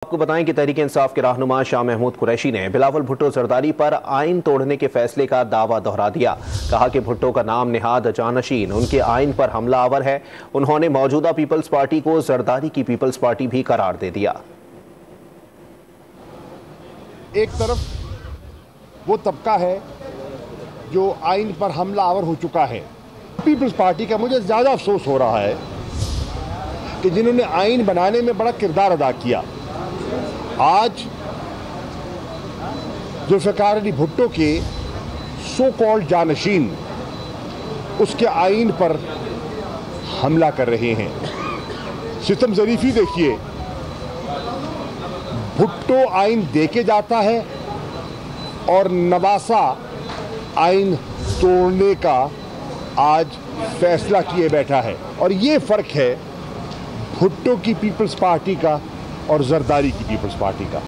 आपको बताएं कि तहरीक इंसाफ के रहनुमा शाह महमूद कुरैशी ने बिलावल भुट्टो जरदारी पर आइन तोड़ने के फैसले का दावा दोहरा दिया। कहा कि भुट्टो का नाम निहाद जानशीन उनके आइन पर हमलावर है। उन्होंने मौजूदा पीपल्स पार्टी को जरदारी की पीपल्स पार्टी भी करार दे दिया। एक तरफ वो तबका है जो आइन पर हमलावर हो चुका है। पीपल्स पार्टी का मुझे ज़्यादा अफसोस हो रहा है कि जिन्होंने आइन बनाने में बड़ा किरदार अदा किया, आज जुल्फ़िकार अली भुट्टो के सो कॉल्ड जानशीन उसके आइन पर हमला कर रहे हैं। सितम ज़रीफ़ी देखिए, भुट्टो आइन देके जाता है और नवासा आइन तोड़ने का आज फैसला किए बैठा है। और ये फ़र्क है भुट्टो की पीपल्स पार्टी का और जरदारी की पीपल्स पार्टी का।